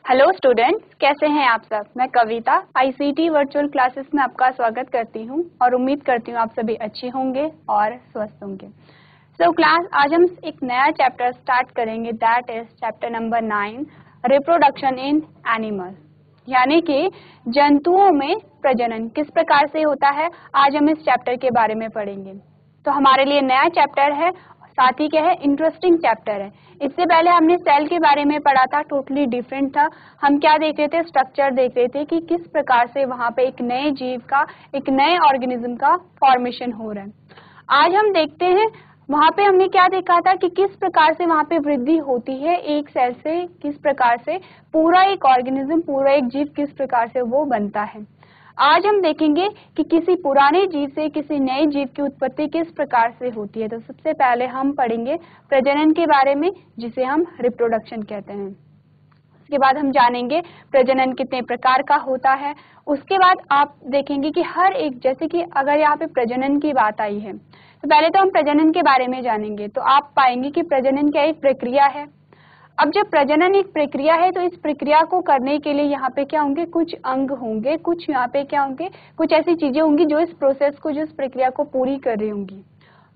Hello students, कैसे हैं आप सब। मैं कविता आईसीटी वर्चुअल क्लासेस में आपका स्वागत करती हूं और उम्मीद करती हूं आप सभी अच्छे होंगे और स्वस्थ होंगे। सो क्लास, आज हम एक नया चैप्टर स्टार्ट करेंगे, that is chapter number 9, reproduction in animals, यानी कि जंतुओं में प्रजनन किस प्रकार से होता है। आज हम इस चैप्टर के बारे में पढ़ेंगे। तो हमारे लिए नया चैप्टर है, साथ ही क्या है, इंटरेस्टिंग चैप्टर है। इससे पहले हमने सेल के बारे में पढ़ा था, टोटली डिफरेंट था। हम क्या देख रहे थे, स्ट्रक्चर देख रहे थे कि किस प्रकार से वहां पे एक नए जीव का, एक नए ऑर्गेनिज्म का फॉर्मेशन हो रहा है। आज हम देखते हैं वहां पे हमने क्या देखा था कि किस प्रकार से वहां पे वृद्धि होती है एक सेल से, किस प्रकार से पूरा एक ऑर्गेनिज्म, पूरा एक जीव किस प्रकार से वो बनता है। आज हम देखेंगे कि किसी पुराने जीव से किसी नए जीव की उत्पत्ति किस प्रकार से होती है। तो सबसे पहले हम पढ़ेंगे प्रजनन के बारे में, जिसे हम रिप्रोडक्शन कहते हैं। उसके बाद हम जानेंगे प्रजनन कितने प्रकार का होता है। उसके बाद आप देखेंगे कि हर एक, जैसे कि अगर यहाँ पे प्रजनन की बात आई है तो पहले तो हम प्रजनन के बारे में जानेंगे। तो आप पाएंगे कि प्रजनन क्या एक प्रक्रिया है। अब जब प्रजनन एक प्रक्रिया है तो इस प्रक्रिया को करने के लिए यहाँ पे क्या होंगे, कुछ अंग होंगे, कुछ यहाँ पे क्या होंगे, कुछ ऐसी चीजें होंगी जो इस प्रोसेस को, जो इस प्रक्रिया को पूरी कर रही होंगी।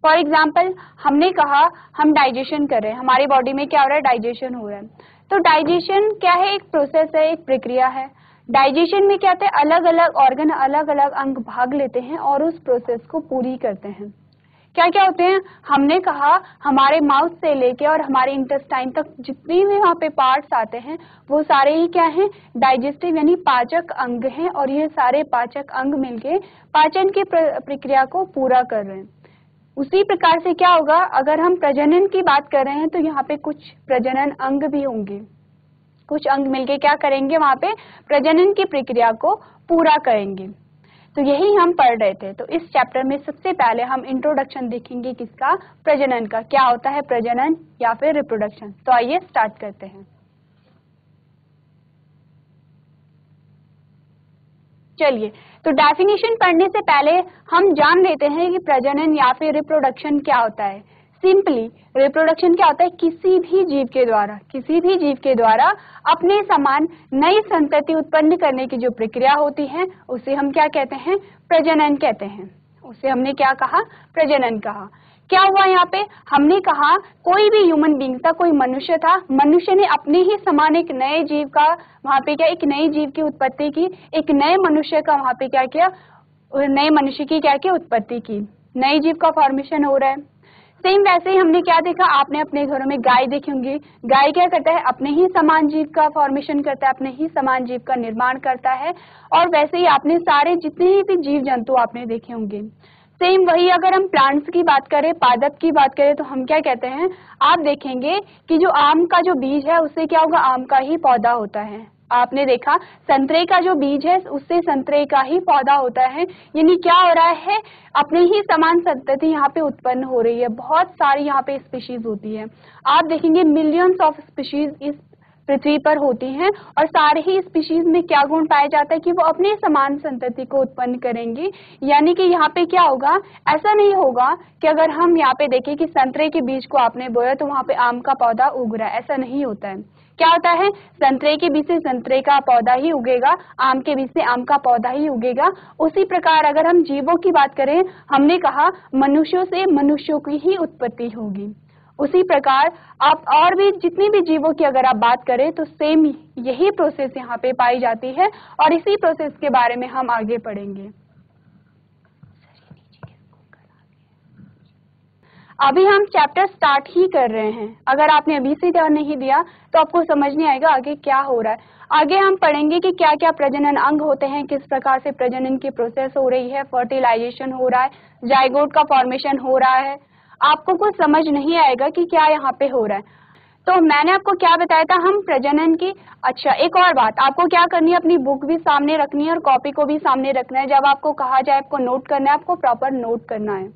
फॉर एग्जाम्पल, हमने कहा हम डाइजेशन कर रहे हैं, हमारी बॉडी में क्या हो रहा है, डाइजेशन हो रहा है। तो डाइजेशन क्या है, एक प्रोसेस है, एक प्रक्रिया है। डाइजेशन में क्या होता है, अलग अलग ऑर्गन, अलग अलग अंग भाग लेते हैं और उस प्रोसेस को पूरी करते हैं। क्या क्या होते हैं, हमने कहा हमारे माउथ से लेके और हमारे इंटेस्टाइन तक जितने भी वहाँ पे पार्ट्स आते हैं वो सारे ही क्या हैं, डाइजेस्टिव यानी पाचक अंग हैं। और ये सारे पाचक अंग मिलके पाचन की प्रक्रिया को पूरा कर रहे हैं। उसी प्रकार से क्या होगा, अगर हम प्रजनन की बात कर रहे हैं तो यहाँ पे कुछ प्रजनन अंग भी होंगे, कुछ अंग मिलके क्या करेंगे, वहाँ पे प्रजनन की प्रक्रिया को पूरा करेंगे। तो यही हम पढ़ रहे थे। तो इस चैप्टर में सबसे पहले हम इंट्रोडक्शन देखेंगे, किसका, प्रजनन का, क्या होता है प्रजनन या फिर रिप्रोडक्शन। तो आइए स्टार्ट करते हैं। चलिए, तो डेफिनेशन पढ़ने से पहले हम जान लेते हैं कि प्रजनन या फिर रिप्रोडक्शन क्या होता है। सिंपली रिप्रोडक्शन क्या होता है, किसी भी जीव के द्वारा, किसी भी जीव के द्वारा अपने समान नई संतति उत्पन्न करने की जो प्रक्रिया होती है उसे हम क्या कहते हैं, प्रजनन कहते हैं। उसे हमने क्या कहा, प्रजनन कहा। क्या हुआ यहाँ पे, हमने कहा कोई भी ह्यूमन बीइंग था, कोई मनुष्य था, मनुष्य ने अपने ही समान एक नए जीव का वहाँ पे क्या, एक नए जीव की उत्पत्ति की, एक नए मनुष्य का वहाँ पे क्या किया, नए मनुष्य की क्या की उत्पत्ति की, नए जीव का फॉर्मेशन हो रहा है। सेम वैसे ही हमने क्या देखा, आपने अपने घरों में गाय देखी होंगी। गाय क्या करता है, अपने ही समान जीव का फॉर्मेशन करता है, अपने ही समान जीव का निर्माण करता है। और वैसे ही आपने सारे जितने भी जीव जंतु आपने देखे होंगे। सेम वही अगर हम प्लांट्स की बात करें, पादप की बात करें, तो हम क्या कहते हैं, आप देखेंगे कि जो आम का जो बीज है उससे क्या होगा, आम का ही पौधा होता है। आपने देखा संतरे का जो बीज है उससे संतरे का ही पौधा होता है। यानी क्या हो रहा है, अपने ही समान संतति यहाँ पे उत्पन्न हो रही है। बहुत सारी यहाँ पे स्पीशीज होती है। आप देखेंगे मिलियंस ऑफ स्पीशीज इस पृथ्वी पर होती हैं और सारे ही स्पीशीज में क्या गुण पाया जाता है कि वो अपने समान संतति को उत्पन्न करेंगी। यानी कि यहाँ पे क्या होगा, ऐसा नहीं होगा कि अगर हम यहाँ पे देखें कि संतरे के बीज को आपने बोया तो वहाँ पे आम का पौधा उग रहा है, ऐसा नहीं होता है। क्या होता है, संतरे के बीज से संतरे का पौधा ही उगेगा, आम के बीज से आम का पौधा ही उगेगा। उसी प्रकार अगर हम जीवों की बात करें, हमने कहा मनुष्यों से मनुष्यों की ही उत्पत्ति होगी। उसी प्रकार आप और भी जितने भी जीवों की अगर आप बात करें तो सेम यही प्रोसेस यहाँ पे पाई जाती है और इसी प्रोसेस के बारे में हम आगे पढ़ेंगे। अभी हम चैप्टर स्टार्ट ही कर रहे हैं। अगर आपने अभी से ध्यान नहीं दिया तो आपको समझ नहीं आएगा आगे क्या हो रहा है। आगे हम पढ़ेंगे कि क्या क्या प्रजनन अंग होते हैं, किस प्रकार से प्रजनन की प्रोसेस हो रही है, फर्टिलाइजेशन हो रहा है, जाइगोट का फॉर्मेशन हो रहा है। आपको कुछ समझ नहीं आएगा कि क्या यहाँ पे हो रहा है। तो मैंने आपको क्या बताया था, हम प्रजनन की, अच्छा एक और बात, आपको क्या करनी है, अपनी बुक भी सामने रखनी है और कॉपी को भी सामने रखना है। जब आपको कहा जाए आपको नोट करना है, आपको प्रॉपर नोट करना है।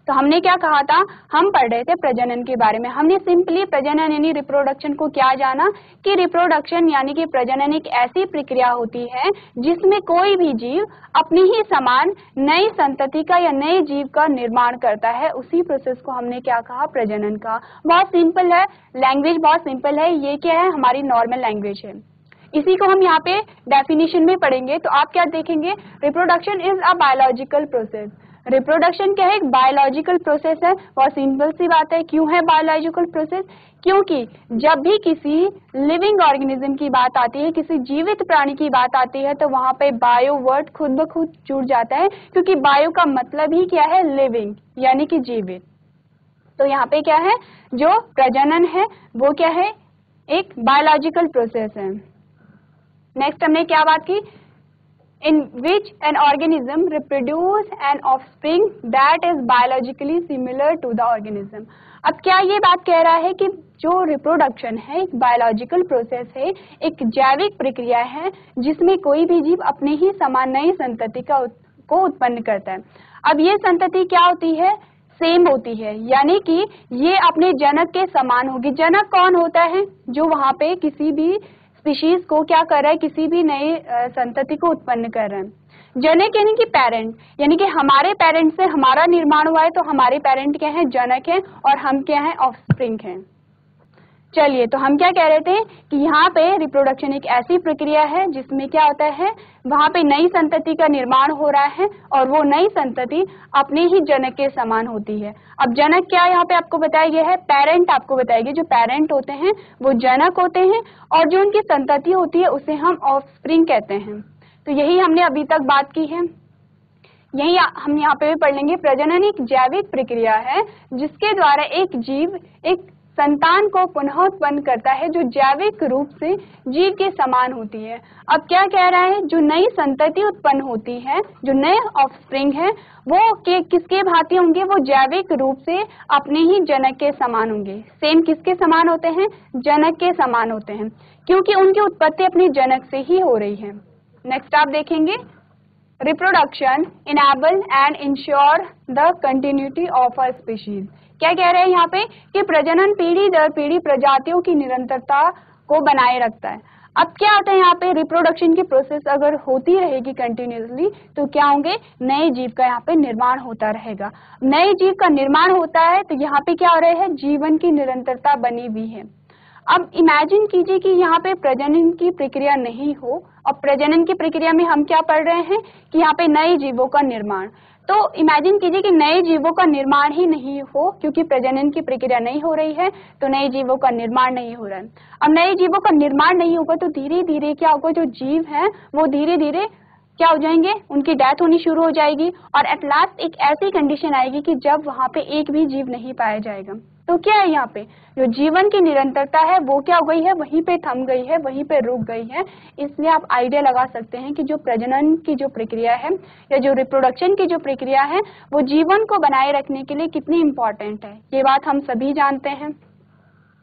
तो हमने क्या कहा था, हम पढ़ रहे थे प्रजनन के बारे में। हमने सिंपली प्रजनन यानी रिप्रोडक्शन को क्या जाना कि रिप्रोडक्शन यानी कि प्रजनन एक ऐसी प्रक्रिया होती है जिसमें कोई भी जीव अपनी ही समान नई संतति का या नए जीव का निर्माण करता है। उसी प्रोसेस को हमने क्या कहा, प्रजनन का। बहुत सिंपल है, लैंग्वेज बहुत सिंपल है। ये क्या है, हमारी नॉर्मल लैंग्वेज है। इसी को हम यहाँ पे डेफिनेशन में पढ़ेंगे। तो आप क्या देखेंगे, reproduction is a biological process. Reproduction क्या है, एक बायोलॉजिकल प्रोसेस है। बहुत सिंपल सी बात है, क्यों है बायोलॉजिकल प्रोसेस, क्योंकि जब भी किसी लिविंग ऑर्गेनिज्म की बात आती है, किसी जीवित प्राणी की बात आती है, तो वहां पे बायो वर्ड खुद ब खुद जुड़ जाता है, क्योंकि बायो का मतलब ही क्या है, लिविंग, यानी कि जीवित। तो यहाँ पे क्या है, जो प्रजनन है वो क्या है, एक बायोलॉजिकल प्रोसेस है। नेक्स्ट हमने क्या बात की, in which an organism reproduce an offspring that is biologically similar to the organism। अब क्या ये बात कह रहा है कि जो रिप्रोडक्शन है एक बायोलॉजिकल प्रोसेस है, एक जैविक प्रक्रिया है जिसमें कोई भी जीव अपने ही समान नई संतति को उत्पन्न करता है। अब ये संतति क्या होती है, सेम होती है, यानी कि ये अपने जनक के समान होगी। जनक कौन होता है, जो वहां पे किसी भी स्पीशीज को क्या कर रहा है, किसी भी नए संतति को उत्पन्न कर रहा है। जनक यानी कि पेरेंट, यानी कि हमारे पेरेंट से हमारा निर्माण हुआ है, तो हमारे पेरेंट क्या है, जनक है, और हम क्या है, ऑफस्प्रिंग हैं। चलिए, तो हम क्या कह रहे थे कि यहाँ पे रिप्रोडक्शन एक ऐसी प्रक्रिया है जिसमें क्या होता है, वहां पे नई संतति का निर्माण हो रहा है, और वो नई संतति अपने ही जनक के समान होती है। अब जनक क्या यहाँ पे आपको बताया गया है, पेरेंट आपको बताया गया। जो पेरेंट होते हैं वो जनक होते हैं, और जो उनकी संतति होती है उसे हम ऑफस्प्रिंग कहते हैं। तो यही हमने अभी तक बात की है, यही हम यहाँ पे भी पढ़ लेंगे। प्रजनन एक जैविक प्रक्रिया है जिसके द्वारा एक जीव एक संतान को पुनः उत्पन्न करता है जो जैविक रूप से जीव के समान होती है। अब क्या कह रहा है, जो नई संतति उत्पन्न होती है, जो नए ऑफस्प्रिंग है, वो किसके भांति होंगे, वो जैविक रूप से अपने ही जनक के समान होंगे। सेम किसके समान होते हैं, जनक के समान होते हैं, क्योंकि उनकी उत्पत्ति अपने जनक से ही हो रही है। नेक्स्ट आप देखेंगे, reproduction enable and ensure the continuity of a species. क्या कह रहे हैं यहाँ पे कि प्रजनन पीढ़ी दर पीढ़ी प्रजातियों की निरंतरता को बनाए रखता है। अब क्या होता है यहाँ पे, रिप्रोडक्शन की प्रोसेस अगर होती रहेगी कंटिन्यूसली, तो क्या होंगे, नए जीव का यहाँ पे निर्माण होता रहेगा। नए जीव का निर्माण होता है तो यहाँ पे क्या हो रहा है, जीवन की निरंतरता बनी हुई है। अब इमेजिन कीजिए कि यहाँ पे प्रजनन की प्रक्रिया नहीं हो, और प्रजनन की प्रक्रिया में हम क्या पढ़ रहे हैं कि यहाँ पे नए जीवों का निर्माण। तो इमेजिन कीजिए कि नए जीवों का निर्माण ही नहीं हो, क्योंकि प्रजनन की प्रक्रिया नहीं हो रही है, तो नए जीवों का निर्माण नहीं हो रहा है। अब नए जीवों का निर्माण नहीं होगा तो धीरे धीरे क्या होगा, जो जीव हैं वो धीरे धीरे क्या हो जाएंगे, उनकी डेथ होनी शुरू हो जाएगी, और एट लास्ट एक ऐसी कंडीशन आएगी कि जब वहां पे एक भी जीव नहीं पाया जाएगा। तो क्या है, यहाँ पे जो जीवन की निरंतरता है वो क्या हो गई है, वहीं पे थम गई है, वहीं पे रुक गई है। इसलिए आप आइडिया लगा सकते हैं कि जो प्रजनन की जो प्रक्रिया है, या जो रिप्रोडक्शन की जो प्रक्रिया है, वो जीवन को बनाए रखने के लिए कितनी इंपॉर्टेंट है। ये बात हम सभी जानते हैं।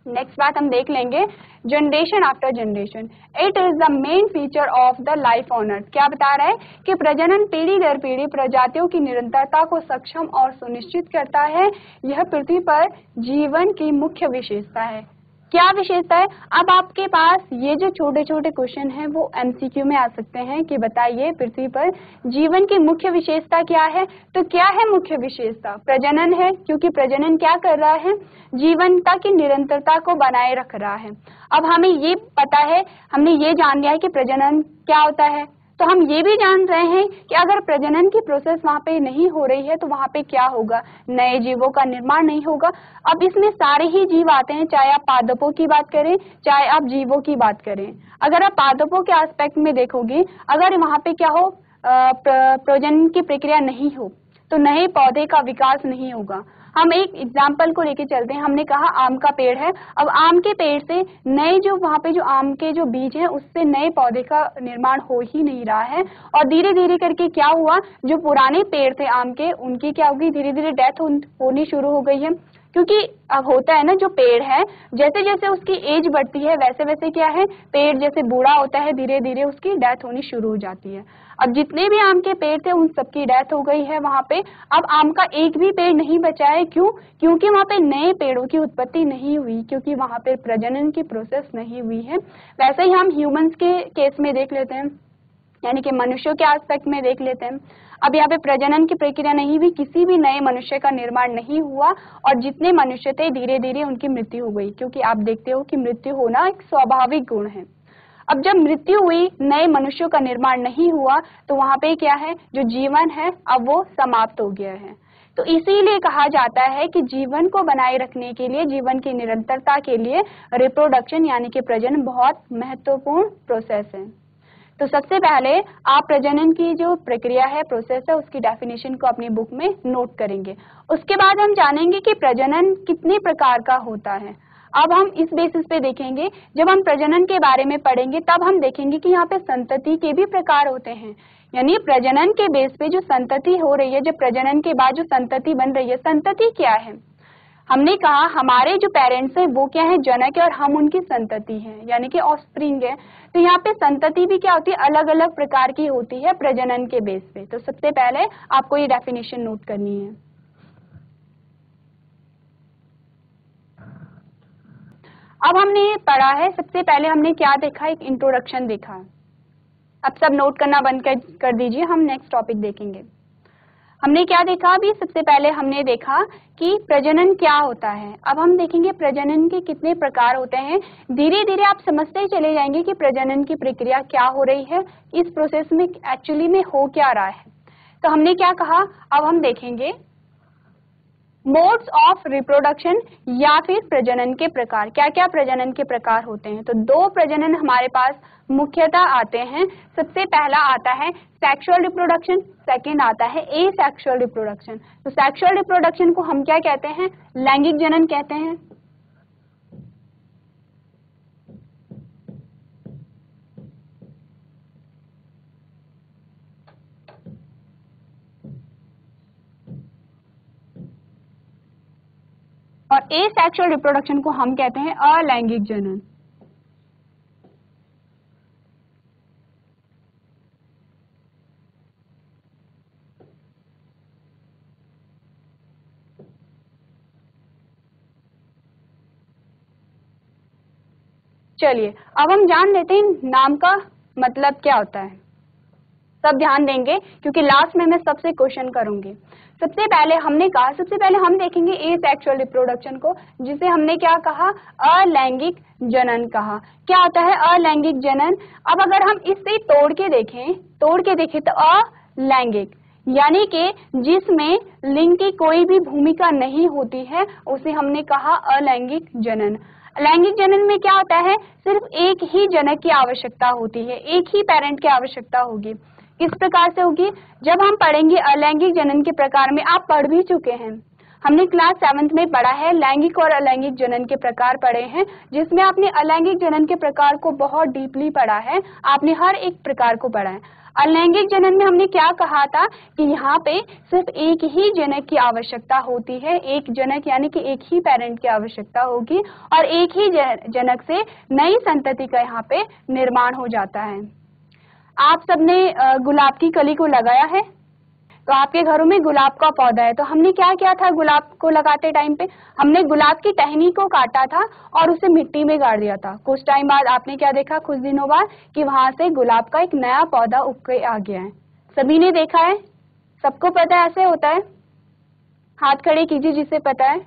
नेक्स्ट बात हम देख लेंगे, generation after generation, it is the main feature of the life on earth. क्या बता रहा है कि प्रजनन पीढ़ी दर पीढ़ी प्रजातियों की निरंतरता को सक्षम और सुनिश्चित करता है। यह पृथ्वी पर जीवन की मुख्य विशेषता है। क्या विशेषता है, अब आपके पास ये जो छोटे छोटे क्वेश्चन हैं वो एमसीक्यू में आ सकते हैं कि बताइए पृथ्वी पर जीवन की मुख्य विशेषता क्या है। तो क्या है मुख्य विशेषता, प्रजनन है, क्योंकि प्रजनन क्या कर रहा है, जीवनता की निरंतरता को बनाए रख रहा है। अब हमें ये पता है, हमने ये जान लिया है कि प्रजनन क्या होता है, तो हम ये भी जान रहे हैं कि अगर प्रजनन की प्रोसेस वहाँ पे नहीं हो रही है तो वहाँ पे क्या होगा, नए जीवों का निर्माण नहीं होगा। अब इसमें सारे ही जीव आते हैं, चाहे आप पादपों की बात करें, चाहे आप जीवों की बात करें। अगर आप पादपों के एस्पेक्ट में देखोगे, अगर वहाँ पे क्या हो, प्रजनन की प्रक्रिया नहीं हो, तो नए पौधे का विकास नहीं होगा। हम एक एग्जाम्पल को लेके चलते हैं। हमने कहा आम का पेड़ है, अब आम के पेड़ से नए जो वहाँ पे जो आम के जो बीज हैं उससे नए पौधे का निर्माण हो ही नहीं रहा है, और धीरे धीरे करके क्या हुआ, जो पुराने पेड़ थे आम के, उनकी क्या होगी, धीरे धीरे डेथ होनी शुरू हो गई है। क्योंकि अब होता है ना, जो पेड़ है जैसे जैसे उसकी एज बढ़ती है वैसे वैसे क्या है, पेड़ जैसे बूढ़ा होता है धीरे धीरे उसकी डेथ होनी शुरू हो जाती है। अब जितने भी आम के पेड़ थे उन सबकी डेथ हो गई है वहां पे। अब आम का एक भी पेड़ नहीं बचा है, क्यों, क्योंकि वहां पे नए पेड़ों की उत्पत्ति नहीं हुई, क्योंकि वहां पे प्रजनन की प्रोसेस नहीं हुई है। वैसे ही हम ह्यूमंस के केस में देख लेते हैं, यानी कि मनुष्यों के एस्पेक्ट में देख लेते हैं। अब यहाँ पे प्रजनन की प्रक्रिया नहीं हुई, किसी भी नए मनुष्य का निर्माण नहीं हुआ, और जितने मनुष्य थे धीरे धीरे उनकी मृत्यु हो गई, क्योंकि आप देखते हो कि मृत्यु होना एक स्वाभाविक गुण है। अब जब मृत्यु हुई, नए मनुष्यों का निर्माण नहीं हुआ, तो वहां पे क्या है, जो जीवन है अब वो समाप्त हो गया है। तो इसीलिए कहा जाता है कि जीवन को बनाए रखने के लिए, जीवन की निरंतरता के लिए रिप्रोडक्शन यानी कि प्रजनन बहुत महत्वपूर्ण प्रोसेस है। तो सबसे पहले आप प्रजनन की जो प्रक्रिया है, प्रोसेस है, उसकी डेफिनेशन को अपनी बुक में नोट करेंगे। उसके बाद हम जानेंगे कि प्रजनन कितने प्रकार का होता है। अब हम इस बेसिस पे देखेंगे, जब हम प्रजनन के बारे में पढ़ेंगे तब हम देखेंगे कि यहाँ पे संतति के भी प्रकार होते हैं। यानी प्रजनन के बेस पे जो संतति हो रही है, जब प्रजनन के बाद जो संतति बन रही है, संतति क्या है? हमने कहा हमारे जो पेरेंट्स हैं वो क्या है, जनक है, और हम उनकी संतति हैं, यानी कि ऑफस्प्रिंग है। तो यहाँ पे संतति भी क्या होती है, अलग अलग प्रकार की होती है प्रजनन के बेस पे। तो सबसे पहले आपको ये डेफिनेशन नोट करनी है। अब हमने पढ़ा है, सबसे पहले हमने क्या देखा, एक इंट्रोडक्शन देखा। अब सब नोट करना बंद कर दीजिए, हम नेक्स्ट टॉपिक देखेंगे। हमने क्या देखा अभी, सबसे पहले हमने देखा कि प्रजनन क्या होता है। अब हम देखेंगे प्रजनन के कितने प्रकार होते हैं। धीरे धीरे आप समझते ही चले जाएंगे कि प्रजनन की प्रक्रिया क्या हो रही है, इस प्रोसेस में एक्चुअली में हो क्या रहा है। तो हमने क्या कहा, अब हम देखेंगे मोड्स ऑफ रिप्रोडक्शन या फिर प्रजनन के प्रकार, क्या क्या प्रजनन के प्रकार होते हैं। तो दो प्रजनन हमारे पास मुख्यतः आते हैं। सबसे पहला आता है सेक्सुअल रिप्रोडक्शन, सेकंड आता है एसेक्सुअल रिप्रोडक्शन। तो सेक्सुअल रिप्रोडक्शन को हम क्या कहते हैं, लैंगिक जनन कहते हैं। और एसेक्सुअल रिप्रोडक्शन को हम कहते हैं अलैंगिक जनन। चलिए अब हम जान लेते हैं नाम का मतलब क्या होता है। सब ध्यान देंगे क्योंकि लास्ट में मैं सबसे क्वेश्चन करूंगी। सबसे पहले हमने कहा, सबसे पहले हम देखेंगे एसेक्सुअल रिप्रोडक्शन को, जिसे हमने क्या कहा, अलैंगिक जनन कहा। क्या होता है अलैंगिक जनन? अब अगर हम इसे तोड़ के देखें तो अलैंगिक यानी कि जिसमें लिंग की कोई भी भूमिका नहीं होती है, उसे हमने कहा अलैंगिक जनन। लैंगिक जनन में क्या होता है, सिर्फ एक ही जनक की आवश्यकता होती है, एक ही पेरेंट की आवश्यकता होगी। किस प्रकार से होगी, जब हम पढ़ेंगे अलैंगिक जनन के प्रकार में, आप पढ़ भी चुके हैं, हमने क्लास 7th में पढ़ा है, लैंगिक और अलैंगिक जनन के प्रकार पढ़े हैं, जिसमें आपने अलैंगिक जनन के प्रकार को बहुत डीपली पढ़ा है, आपने हर एक प्रकार को पढ़ा है। अलैंगिक जनन में हमने क्या कहा था कि यहाँ पे सिर्फ एक ही जनक की आवश्यकता होती है, एक जनक यानी कि एक ही पेरेंट की आवश्यकता होगी, और एक ही जनक से नई संतति का यहाँ पे निर्माण हो जाता है। आप सबने गुलाब की कली को लगाया है, तो आपके घरों में गुलाब का पौधा है। तो हमने क्या किया था, गुलाब को लगाते टाइम पे हमने गुलाब की टहनी को काटा था और उसे मिट्टी में गाड़ दिया था। कुछ टाइम बाद आपने क्या देखा, कुछ दिनों बाद, कि वहां से गुलाब का एक नया पौधा उग के आ गया है। सभी ने देखा है, सबको पता है ऐसे होता है? हाथ खड़े कीजिए जिसे पता है।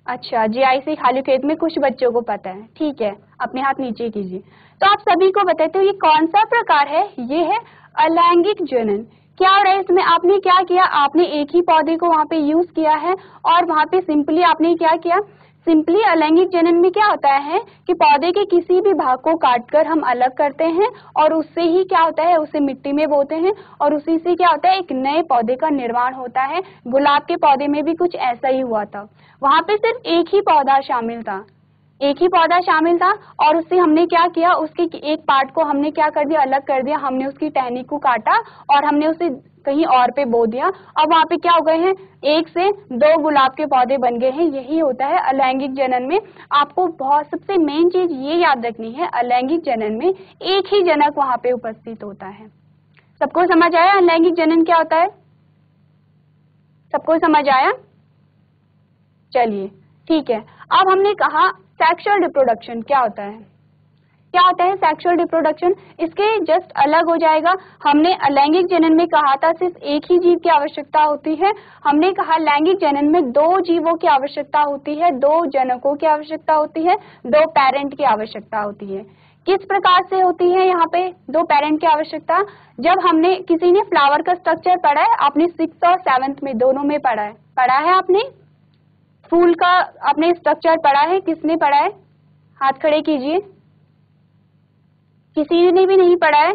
अच्छा, जीआईसी खाली खेत में कुछ बच्चों को पता है, ठीक है, अपने हाथ नीचे कीजिए। तो आप सभी को बताते हो ये कौन सा प्रकार है, ये है अलैंगिक जनन। क्या हो रहा है इसमें, आपने क्या किया, आपने एक ही पौधे को वहां पे यूज किया है और वहां पे सिंपली आपने क्या किया, सिंपली अलैंगिक जनन में क्या होता है कि पौधे के किसी भी भाग को काटकर हम अलग करते हैं और उससे ही क्या होता है, उसे मिट्टी में बोते हैं और उसी से क्या होता है, एक नए पौधे का निर्माण होता है। गुलाब के पौधे में भी कुछ ऐसा ही हुआ था, वहां पे सिर्फ एक ही पौधा शामिल था, एक ही पौधा शामिल था और उससे हमने क्या किया, उसके एक पार्ट को हमने क्या कर दिया, अलग कर दिया, हमने उसकी टहनी को काटा और हमने उसे कहीं और पे बो दिया और वहां पे क्या हो गए हैं, एक से दो गुलाब के पौधे बन गए हैं। यही होता है अलैंगिक जनन में। आपको बहुत सबसे मेन चीज ये याद रखनी है, अलैंगिक जनन में एक ही जनक वहां पे उपस्थित होता है। सबको समझ आया अलैंगिक जनन क्या होता है? सबको समझ आया? चलिए ठीक है। अब हमने कहा सेक्सुअल रिप्रोडक्शन क्या होता है। क्या होता है सेक्सुअल रिप्रोडक्शन, इसके जस्ट अलग हो जाएगा। हमने अलैंगिक जनन में कहा था सिर्फ एक ही जीव की आवश्यकता होती है, हमने कहा लैंगिक जनन में 2 जीवों की आवश्यकता होती है, 2 जनकों की आवश्यकता होती है, 2 पेरेंट की आवश्यकता होती है। किस प्रकार से होती है यहाँ पे 2 पेरेंट की आवश्यकता? जब हमने किसी ने फ्लावर का स्ट्रक्चर पढ़ा है, आपने 6th और 7th में दोनों में पढ़ा है आपने फूल का आपने स्ट्रक्चर पढ़ा है? किसने पढ़ा है? हाथ खड़े कीजिए। किसी ने भी नहीं पढ़ा है?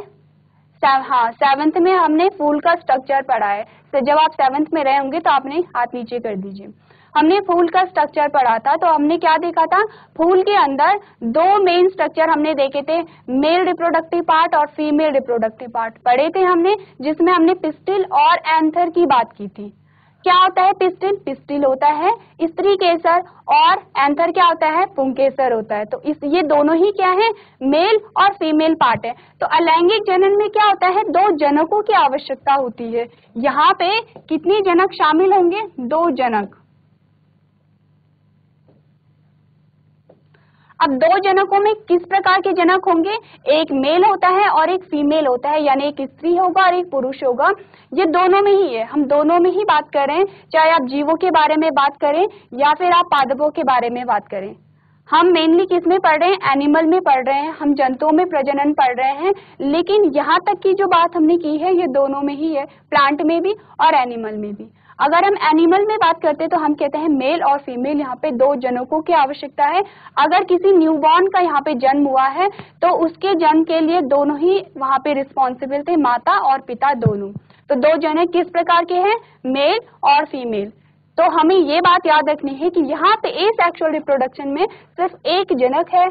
हाँ, 7th में हमने फूल का स्ट्रक्चर पढ़ा है। तो जब आप 7th में रहे होंगे तो आपने हाथ नीचे कर दीजिए। हमने फूल का स्ट्रक्चर पढ़ा था, तो हमने क्या देखा था? फूल के अंदर 2 मेन स्ट्रक्चर हमने देखे थे, मेल रिप्रोडक्टिव पार्ट और फीमेल रिप्रोडक्टिव पार्ट पढ़े थे हमने, जिसमें हमने पिस्टिल और एंथर की बात की थी। क्या होता है पिस्टिल? पिस्टिल होता है स्त्री केसर और एंथर क्या होता है? पुंकेसर होता है। तो ये दोनों ही क्या है? मेल और फीमेल पार्ट है। तो अलैंगिक जनन में क्या होता है? 2 जनकों की आवश्यकता होती है। यहाँ पे कितने जनक शामिल होंगे? 2 जनक। अब 2 जनकों में किस प्रकार के जनक होंगे? एक मेल होता है और एक फीमेल होता है, यानी एक स्त्री होगा और एक पुरुष होगा। ये दोनों में ही है, हम दोनों में ही बात कर रहे हैं, चाहे आप जीवों के बारे में बात करें या फिर आप पादपों के बारे में बात करें। हम मेनली किस में पढ़ रहे हैं? एनिमल में पढ़ रहे हैं, हम जंतुओं में प्रजनन पढ़ रहे हैं। लेकिन यहाँ तक की जो बात हमने की है ये दोनों में ही है, प्लांट में भी और एनिमल में भी। अगर हम एनिमल में बात करते हैं तो हम कहते हैं मेल और फीमेल, यहाँ पे 2 जनकों की आवश्यकता है। अगर किसी न्यूबॉर्न का यहाँ पे जन्म हुआ है तो उसके जन्म के लिए दोनों ही वहाँ पे रिस्पॉन्सिबल थे, माता और पिता दोनों। तो 2 जनक किस प्रकार के हैं? मेल और फीमेल। तो हमें ये बात याद रखनी है कि यहाँ पे एसेक्सुअल रिप्रोडक्शन में सिर्फ एक जनक है।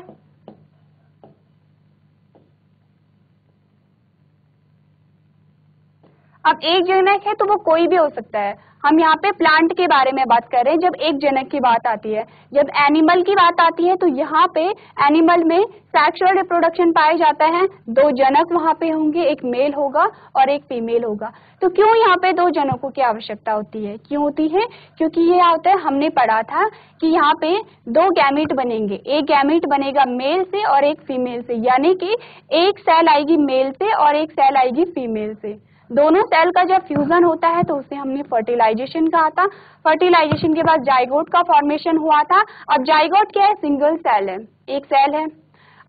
अब एक जनक है तो वो कोई भी हो सकता है। हम यहाँ पे प्लांट के बारे में बात कर रहे हैं जब एक जनक की बात आती है। जब एनिमल की बात आती है तो यहाँ पे एनिमल में सेक्सुअल रिप्रोडक्शन पाया जाता है, 2 जनक वहाँ पे होंगे, एक मेल होगा और एक फीमेल होगा। तो क्यों यहाँ पे 2 जनकों की आवश्यकता होती है? क्यों होती है? क्योंकि ये होता है, हमने पढ़ा था कि यहाँ पे 2 गैमीट बनेंगे, एक गैमीट बनेगा मेल से और एक फीमेल से, यानी कि एक सेल आएगी मेल से और एक सेल आएगी फीमेल से। दोनों सेल का जब फ्यूजन होता है तो उसे हमने फर्टिलाइजेशन कहा था। फर्टिलाइजेशन के बाद जाइगोट का फॉर्मेशन हुआ था। अब जाइगोट क्या है? सिंगल सेल है, एक सेल है।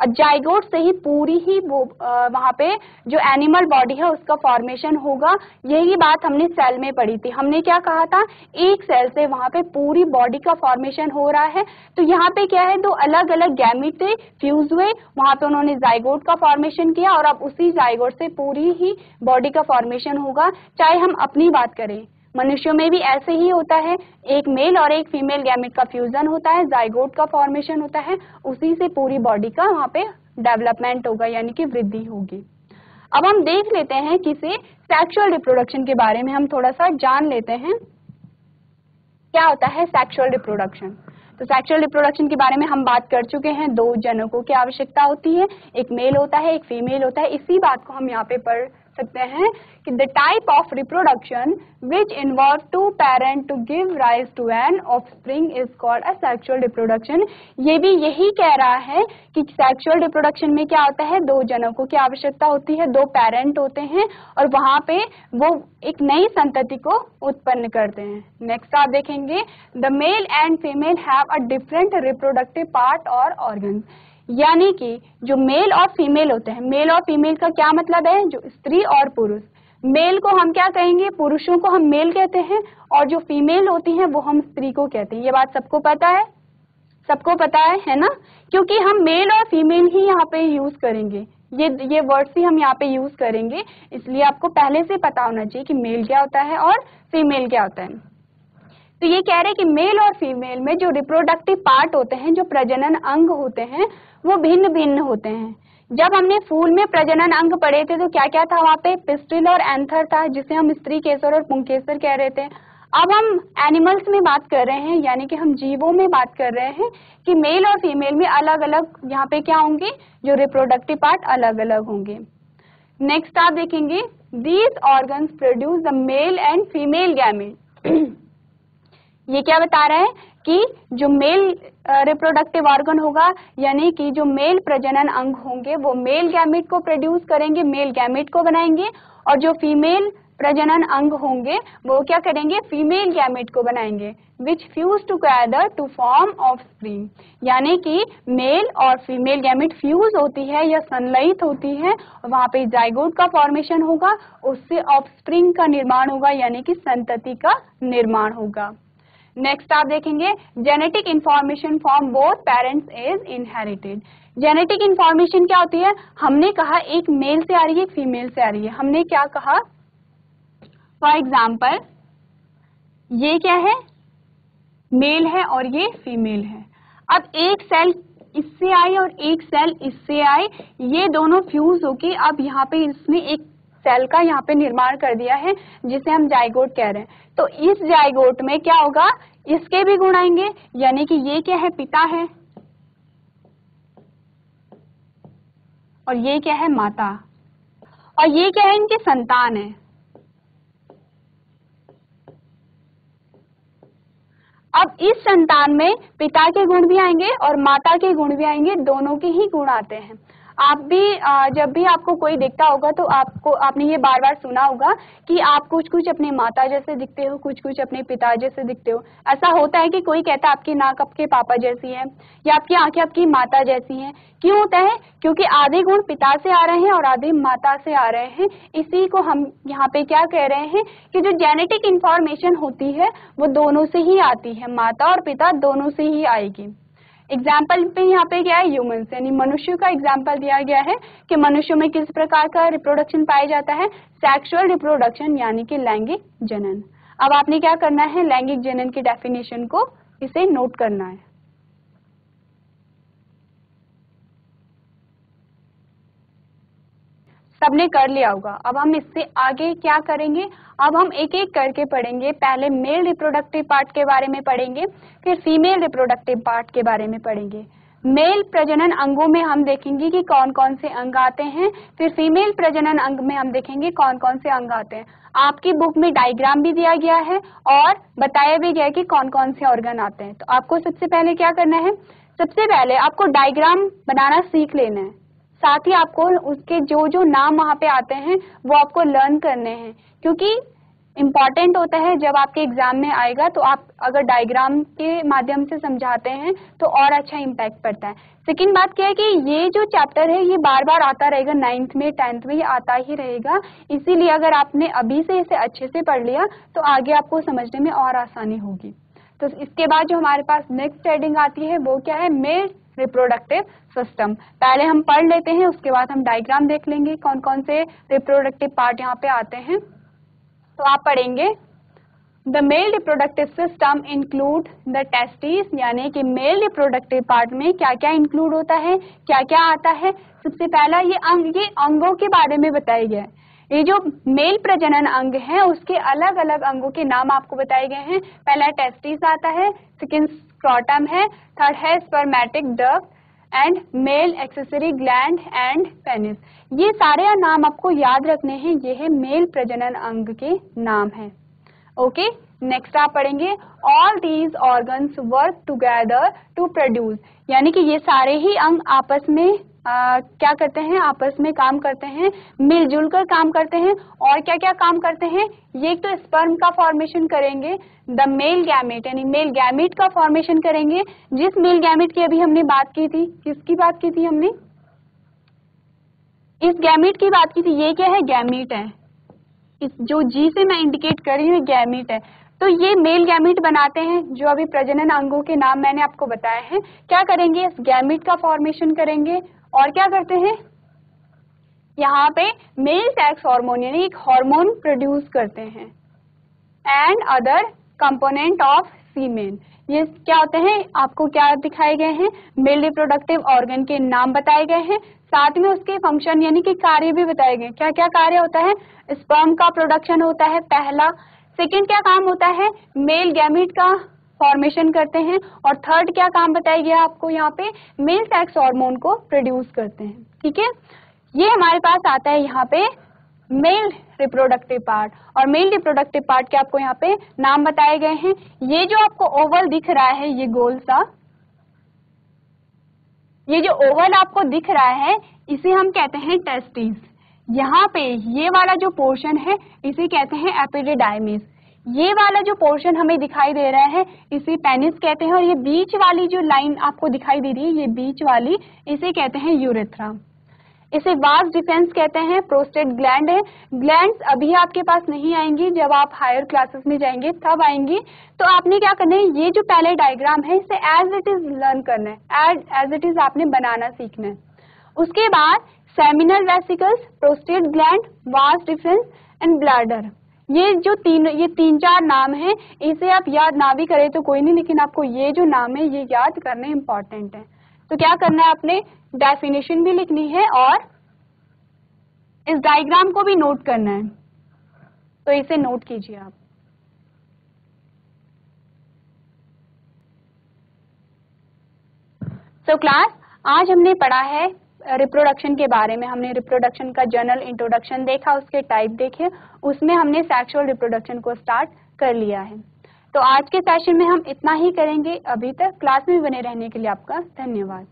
अब जाइगोट से ही पूरी ही वहाँ पे जो एनिमल बॉडी है उसका फॉर्मेशन होगा। यही बात हमने सेल में पढ़ी थी। हमने क्या कहा था? एक सेल से वहाँ पे पूरी बॉडी का फॉर्मेशन हो रहा है। तो यहाँ पे क्या है? 2 अलग अलग गैमीट थे, फ्यूज हुए, वहाँ पे उन्होंने जाइगोट का फॉर्मेशन किया और अब उसी जाइगोट से पूरी ही बॉडी का फॉर्मेशन होगा। चाहे हम अपनी बात करें, मनुष्यों में भी ऐसे ही होता है, एक मेल और एक फीमेल गैमेट का फ्यूजन होता है, जाइगोट का फॉर्मेशन होता है, उसी से पूरी बॉडी का वहाँ पे डेवलपमेंट होगा, यानी कि वृद्धि होगी। अब हम देख लेते हैं किसी सेक्सुअल रिप्रोडक्शन के बारे में, हम थोड़ा सा जान लेते हैं क्या होता है सेक्सुअल रिप्रोडक्शन। तो सेक्सुअल रिप्रोडक्शन के बारे में हम बात कर चुके हैं, 2 जनकों की आवश्यकता होती है, एक मेल होता है एक फीमेल होता है। इसी बात को हम यहाँ पे पढ़ सकते हैं कि the type of reproduction which involve 2 parent to give rise to an offspring is called a sexual reproduction. ये भी यही कह रहा है कि सेक्सुअल रिप्रोडक्शन में क्या होता है? 2 जनकों की आवश्यकता होती है, 2 पेरेंट होते हैं और वहां पे वो एक नई संतति को उत्पन्न करते हैं। नेक्स्ट आप देखेंगे, the male and female have a different reproductive part और ऑर्गन। यानी कि जो मेल और फीमेल होते हैं, मेल और फीमेल का क्या मतलब है? जो स्त्री और पुरुष, मेल को हम क्या कहेंगे? पुरुषों को हम मेल कहते हैं और जो फीमेल होती हैं वो हम स्त्री को कहते हैं। ये बात सबको पता है? सबको पता है ना? क्योंकि हम मेल और फीमेल ही यहाँ पे यूज करेंगे, ये वर्ड्स ही हम यहाँ पे यूज करेंगे, इसलिए आपको पहले से पता होना चाहिए कि मेल क्या होता है और फीमेल क्या होता है। तो ये कह रहे हैं कि मेल और फीमेल में जो रिप्रोडक्टिव पार्ट होते हैं, जो प्रजनन अंग होते हैं, वो भिन्न भिन्न होते हैं। जब हमने फूल में प्रजनन अंग पढ़े थे तो क्या क्या था वहाँ पे? पिस्टिल और एंथर था, जिसे हम स्त्री केसर और पुंकेसर कह रहे थे। अब हम एनिमल्स में बात कर रहे हैं, यानी कि हम जीवों में बात कर रहे हैं कि मेल और फीमेल में अलग अलग यहाँ पे क्या होंगे? जो रिप्रोडक्टिव पार्ट अलग अलग होंगे। नेक्स्ट आप देखेंगे, these organs produce the male and female gamete. ये क्या बता रहा है कि जो मेल रिप्रोडक्टिव ऑर्गन होगा यानी कि जो मेल प्रजनन अंग होंगे वो मेल गैमेट को प्रोड्यूस करेंगे, मेल गैमेट को बनाएंगे, और जो फीमेल प्रजनन अंग होंगे वो क्या करेंगे, फीमेल गैमेट को बनाएंगे, which fuse together to form offspring. यानी कि मेल और फीमेल गैमेट फ्यूज होती है या संलयित होती है, वहां पे जाइगोट का फॉर्मेशन होगा, उससे ऑफस्प्रिंग का निर्माण होगा यानी कि संतति का निर्माण होगा। नेक्स्ट आप देखेंगे genetic information from both parents is inherited. Genetic information क्या होती है, हमने कहा एक मेल से आ रही है एक फीमेल से आ रही है, हमने क्या कहा, फॉर एग्जाम्पल ये क्या है, मेल है और ये फीमेल है। अब एक सेल इससे आई और एक सेल इससे आई, ये दोनों फ्यूज होके अब यहाँ पे इसने एक सेल का यहाँ पे निर्माण कर दिया है जिसे हम जाइगोट कह रहे हैं। तो इस जाइगोट में क्या होगा, इसके भी गुण आएंगे, यानी कि ये क्या है, पिता है, और ये क्या है, माता, और ये क्या है, इनकी संतान है। अब इस संतान में पिता के गुण भी आएंगे और माता के गुण भी आएंगे, दोनों के ही गुण आते हैं। आप भी जब भी आपको कोई दिखता होगा तो आपने ये बार बार सुना होगा कि आप कुछ कुछ अपने माता जैसे दिखते हो, कुछ कुछ अपने पिता जैसे दिखते हो। ऐसा होता है कि कोई कहता है आपकी नाक आपके पापा जैसी है या आपकी आंखें आपकी माता जैसी हैं। क्यों होता है, क्योंकि आधे गुण पिता से आ रहे हैं और आधे माता से आ रहे हैं। इसी को हम यहाँ पे क्या कह रहे हैं कि जो जेनेटिक इंफॉर्मेशन होती है वो दोनों से ही आती है, माता और पिता दोनों से ही आएगी। एग्जाम्पल पे यहाँ पे क्या है, ह्यूमंस यानी मनुष्य का एग्जाम्पल दिया गया है कि मनुष्य में किस प्रकार का रिप्रोडक्शन पाया जाता है, सेक्सुअल रिप्रोडक्शन यानी कि लैंगिक जनन। अब आपने क्या करना है, लैंगिक जनन की डेफिनेशन को इसे नोट करना है। सबने कर लिया होगा। अब हम इससे आगे क्या करेंगे, अब हम एक एक करके पढ़ेंगे। पहले मेल रिप्रोडक्टिव पार्ट के बारे में पढ़ेंगे, फिर फीमेल रिप्रोडक्टिव पार्ट के बारे में पढ़ेंगे। मेल प्रजनन अंगों में हम देखेंगे कि कौन कौन से अंग आते हैं, फिर फीमेल प्रजनन अंग में हम देखेंगे कौन कौन से अंग आते हैं। आपकी बुक में डायग्राम भी दिया गया है और बताया भी गया है कि कौन कौन से ऑर्गन आते हैं। तो आपको सबसे पहले क्या करना है, सबसे पहले आपको डायग्राम बनाना सीख लेना है, साथ ही आपको उसके जो जो नाम वहाँ पे आते हैं वो आपको लर्न करने हैं, क्योंकि इम्पॉर्टेंट होता है जब आपके एग्जाम में आएगा तो आप अगर डायग्राम के माध्यम से समझाते हैं तो और अच्छा इम्पैक्ट पड़ता है। सेकंड बात क्या है कि ये जो चैप्टर है ये बार बार आता रहेगा, 9th में 10th में ये आता ही रहेगा, इसीलिए अगर आपने अभी से इसे अच्छे से पढ़ लिया तो आगे आपको समझने में और आसानी होगी। तो इसके बाद जो हमारे पास नेक्स्ट हेडिंग आती है वो क्या है, मेल रिप्रोडक्टिव सिस्टम। पहले हम पढ़ लेते हैं, उसके बाद हम डायग्राम देख लेंगे कौन कौन से रिप्रोडक्टिव पार्ट यहाँ पे आते हैं। तो आप पढ़ेंगे the male reproductive system include the testis, यानी कि मेल रिप्रोडक्टिव पार्ट में क्या क्या इंक्लूड होता है, क्या क्या आता है। सबसे पहला ये अंगों के बारे में बताया गया है। ये जो मेल प्रजनन अंग है उसके अलग अलग अंगों के नाम आपको बताए गए हैं। पहला टेस्टिस आता है, सेकंड स्क्रोटम है, थर्ड है spermatic duct and male accessory gland and penis. ये सारे नाम आपको याद रखने हैं, ये है मेल प्रजनन अंग के नाम है। ओके, नेक्स्ट आप पढ़ेंगे all these organs work together to produce, यानी कि ये सारे ही अंग आपस में क्या करते हैं, आपस में काम करते हैं, मिलजुल कर काम करते हैं। और क्या क्या काम करते हैं, ये तो स्पर्म का फॉर्मेशन करेंगे, द मेल गैमेट यानी मेल गैमेट का फॉर्मेशन करेंगे। जिस मेल गैमेट की अभी हमने बात की थी, किसकी बात की थी हमने, इस गैमेट की बात की थी। ये क्या है, गैमेट है, इस जो जी से मैं इंडिकेट कर रही हूँ गैमेट है। तो ये मेल गैमेट बनाते हैं, जो अभी प्रजनन अंगों के नाम मैंने आपको बताए हैं। क्या करेंगे, इस गैमेट का फॉर्मेशन करेंगे और क्या करते हैं, यहाँ पे मेल सेक्स हार्मोन यानी एक हार्मोन प्रोड्यूस करते हैं एंड अदर कंपोनेंट ऑफ सीमेन। ये क्या होते हैं, आपको क्या दिखाए गए हैं, मेल रिप्रोडक्टिव ऑर्गन के नाम बताए गए हैं, साथ में उसके फंक्शन यानी कि कार्य भी बताए गए। क्या क्या कार्य होता है, स्पर्म का प्रोडक्शन होता है पहला, सेकंड क्या काम होता है, मेल गैमेट का फॉर्मेशन करते हैं, और थर्ड क्या काम बताया गया आपको यहाँ पे, मेल सेक्स हार्मोन को प्रोड्यूस करते हैं। ठीक है, ये हमारे पास आता है यहाँ पे मेल रिप्रोडक्टिव पार्ट, और मेल रिप्रोडक्टिव पार्ट के आपको यहाँ पे नाम बताए गए हैं। ये जो आपको ओवल दिख रहा है, ये गोल सा, ये जो ओवल आपको दिख रहा है इसे हम कहते हैं टेस्टिस। यहाँ पे ये वाला जो पोर्शन है इसे कहते हैं एपिडिडाइमिस। ये वाला जो पोर्शन हमें दिखाई दे रहा है इसे पेनिस कहते हैं, और ये बीच वाली जो लाइन आपको दिखाई दे रही है, ये बीच वाली, इसे कहते हैं यूरेथ्रा। इसे वास डिफेंस कहते हैं। प्रोस्टेट ग्लैंड है। ग्लैंड्स अभी आपके पास नहीं आएंगी, जब आप हायर क्लासेस में जाएंगे तब आएंगी। तो आपने क्या करना है, ये जो पहले डायग्राम है इसे एज इट इज लर्न करना है, एज इट इज आपने बनाना सीखना है। उसके बाद seminal vesicles, prostate gland, vas deferens and bladder, ये तीन चार नाम है। इसे आप याद ना भी करें तो कोई नहीं, लेकिन आपको ये जो नाम है ये याद करने इंपॉर्टेंट है। तो क्या करना है, आपने डेफिनेशन भी लिखनी है और इस डायग्राम को भी नोट करना है। तो इसे नोट कीजिए आप। सो क्लास, आज हमने पढ़ा है रिप्रोडक्शन के बारे में। हमने रिप्रोडक्शन का जनरल इंट्रोडक्शन देखा, उसके टाइप देखे, उसमें हमने सेक्सुअल रिप्रोडक्शन को स्टार्ट कर लिया है। तो आज के सेशन में हम इतना ही करेंगे। अभी तक क्लास में बने रहने के लिए आपका धन्यवाद।